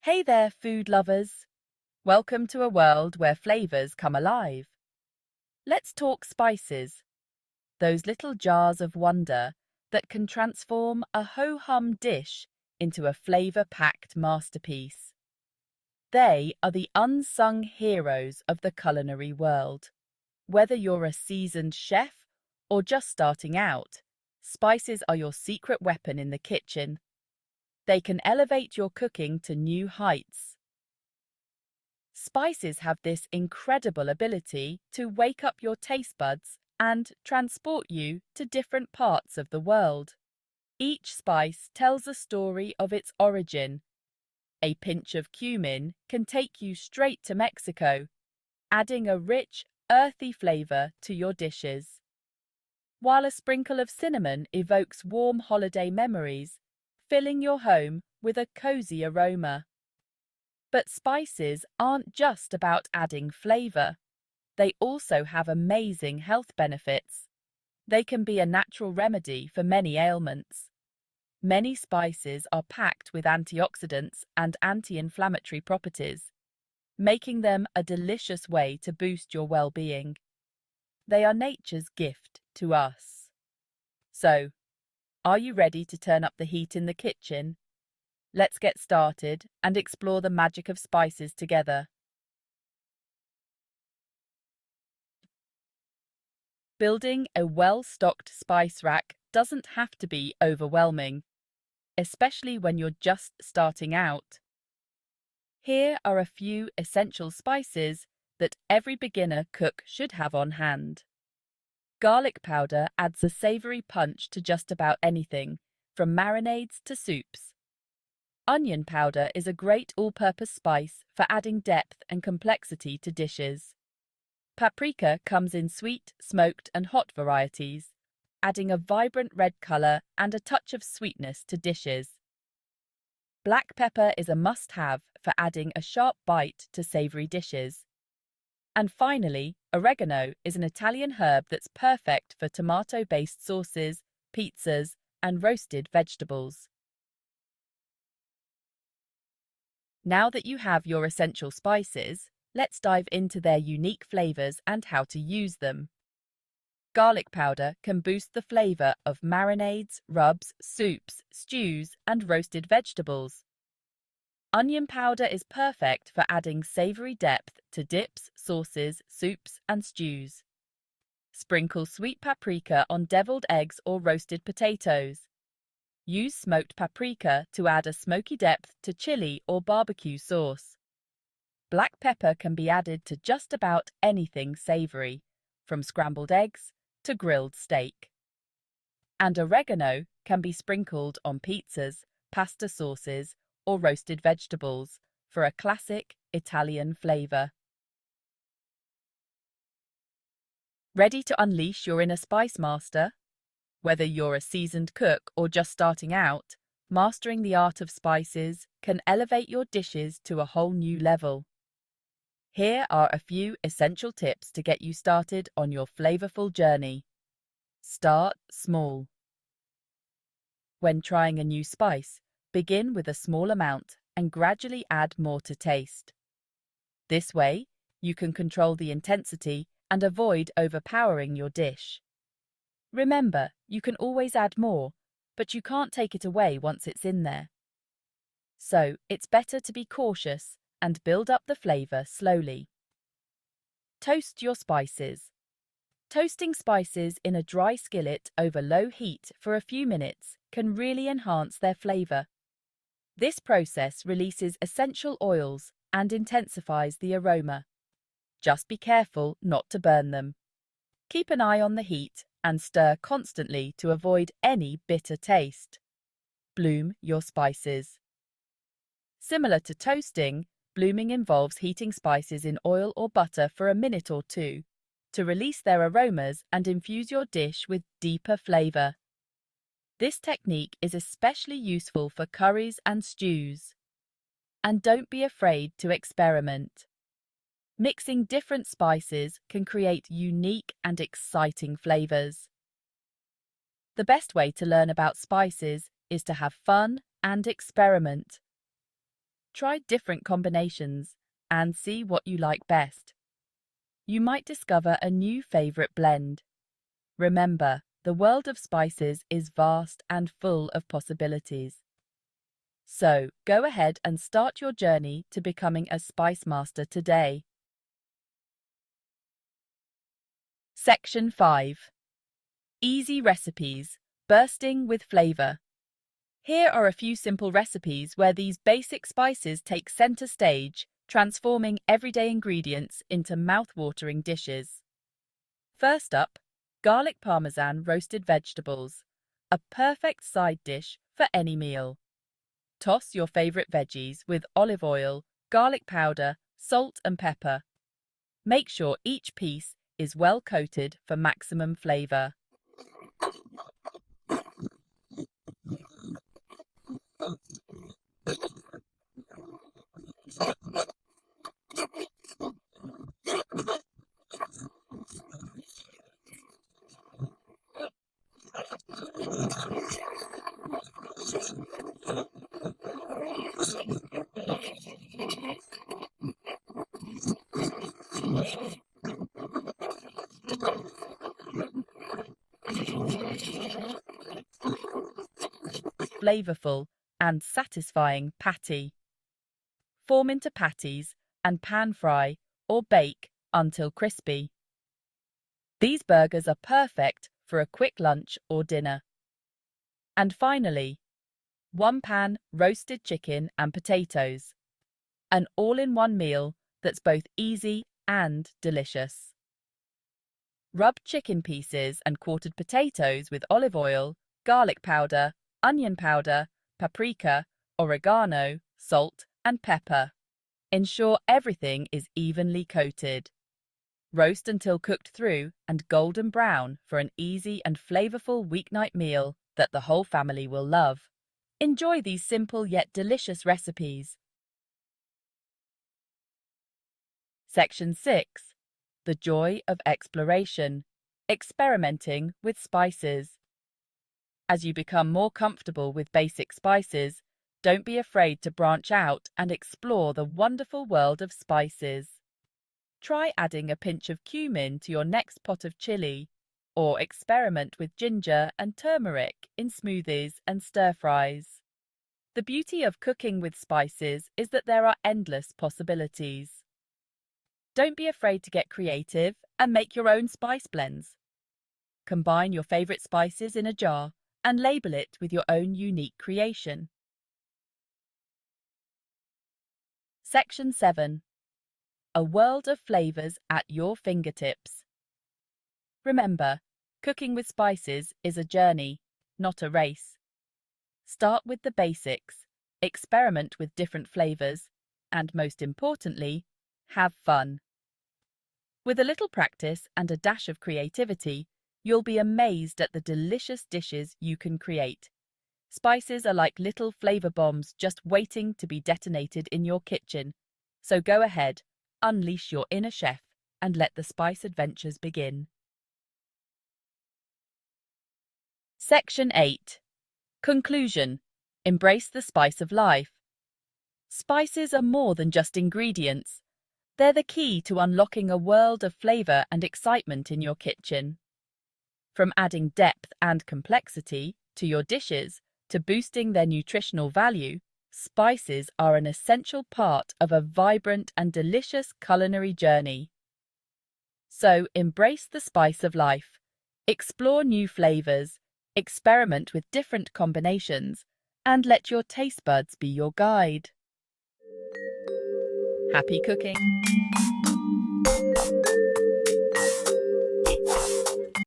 Hey there, food lovers! Welcome to a world where flavors come alive. Let's talk spices, those little jars of wonder that can transform a ho-hum dish into a flavor-packed masterpiece. They are the unsung heroes of the culinary world. Whether you're a seasoned chef or just starting out, spices are your secret weapon in the kitchen. They can elevate your cooking to new heights. Spices have this incredible ability to wake up your taste buds and transport you to different parts of the world. Each spice tells a story of its origin. A pinch of cumin can take you straight to Mexico, adding a rich, earthy flavor to your dishes, while a sprinkle of cinnamon evokes warm holiday memories, filling your home with a cozy aroma. But spices aren't just about adding flavor. They also have amazing health benefits. They can be a natural remedy for many ailments. Many spices are packed with antioxidants and anti-inflammatory properties, making them a delicious way to boost your well-being. They are nature's gift to us. So, are you ready to turn up the heat in the kitchen? Let's get started and explore the magic of spices together. Building a well-stocked spice rack doesn't have to be overwhelming, especially when you're just starting out. Here are a few essential spices that every beginner cook should have on hand. Garlic powder adds a savory punch to just about anything, from marinades to soups. Onion powder is a great all-purpose spice for adding depth and complexity to dishes. Paprika comes in sweet, smoked and hot varieties, adding a vibrant red color and a touch of sweetness to dishes. Black pepper is a must-have for adding a sharp bite to savory dishes. And finally, oregano is an Italian herb that's perfect for tomato-based sauces, pizzas, and roasted vegetables. Now that you have your essential spices, let's dive into their unique flavors and how to use them. Garlic powder can boost the flavor of marinades, rubs, soups, stews, and roasted vegetables. Onion powder is perfect for adding savory depth to dips, sauces, soups, and stews. Sprinkle sweet paprika on deviled eggs or roasted potatoes. Use smoked paprika to add a smoky depth to chili or barbecue sauce. Black pepper can be added to just about anything savory, from scrambled eggs to grilled steak. And oregano can be sprinkled on pizzas, pasta sauces, or roasted vegetables for a classic Italian flavor. Ready to unleash your inner spice master? Whether you're a seasoned cook or just starting out, mastering the art of spices can elevate your dishes to a whole new level. Here are a few essential tips to get you started on your flavorful journey. Start small. When trying a new spice, begin with a small amount and gradually add more to taste. This way, you can control the intensity and avoid overpowering your dish. Remember, you can always add more, but you can't take it away once it's in there. So, it's better to be cautious and build up the flavor slowly. Toast your spices. Toasting spices in a dry skillet over low heat for a few minutes can really enhance their flavor. This process releases essential oils and intensifies the aroma. Just be careful not to burn them. Keep an eye on the heat and stir constantly to avoid any bitter taste. Bloom your spices. Similar to toasting, blooming involves heating spices in oil or butter for a minute or two to release their aromas and infuse your dish with deeper flavor. This technique is especially useful for curries and stews. And don't be afraid to experiment. Mixing different spices can create unique and exciting flavors. The best way to learn about spices is to have fun and experiment. Try different combinations and see what you like best. You might discover a new favorite blend. Remember, the world of spices is vast and full of possibilities. So, go ahead and start your journey to becoming a spice master today. Section 5. Easy recipes, bursting with flavor. Here are a few simple recipes where these basic spices take center stage, transforming everyday ingredients into mouth-watering dishes. First up, garlic parmesan roasted vegetables, a perfect side dish for any meal. Toss your favorite veggies with olive oil, garlic powder, salt and pepper. Make sure each piece is well coated for maximum flavor. Flavorful and satisfying patty. Form into patties and pan fry or bake until crispy. These burgers are perfect for a quick lunch or dinner. And finally, one-pan roasted chicken and potatoes. An all-in-one meal that's both easy and delicious. Rub chicken pieces and quartered potatoes with olive oil, garlic powder, onion powder, paprika, oregano, salt, and pepper. Ensure everything is evenly coated. Roast until cooked through and golden brown for an easy and flavorful weeknight meal that the whole family will love. Enjoy these simple yet delicious recipes. Section 6. The joy of exploration. Experimenting with spices. As you become more comfortable with basic spices, don't be afraid to branch out and explore the wonderful world of spices. Try adding a pinch of cumin to your next pot of chili, or experiment with ginger and turmeric in smoothies and stir-fries. The beauty of cooking with spices is that there are endless possibilities. Don't be afraid to get creative and make your own spice blends. Combine your favorite spices in a jar and label it with your own unique creation. Section 7. A world of flavors at your fingertips. Remember, cooking with spices is a journey, not a race. Start with the basics, experiment with different flavors, and most importantly, have fun. With a little practice and a dash of creativity, you'll be amazed at the delicious dishes you can create. Spices are like little flavor bombs just waiting to be detonated in your kitchen. So go ahead, unleash your inner chef, and let the spice adventures begin. Section 8. Conclusion. Embrace the spice of life. Spices are more than just ingredients. They're the key to unlocking a world of flavor and excitement in your kitchen. From adding depth and complexity to your dishes to boosting their nutritional value, spices are an essential part of a vibrant and delicious culinary journey. So embrace the spice of life. Explore new flavors, experiment with different combinations, and let your taste buds be your guide. Happy cooking!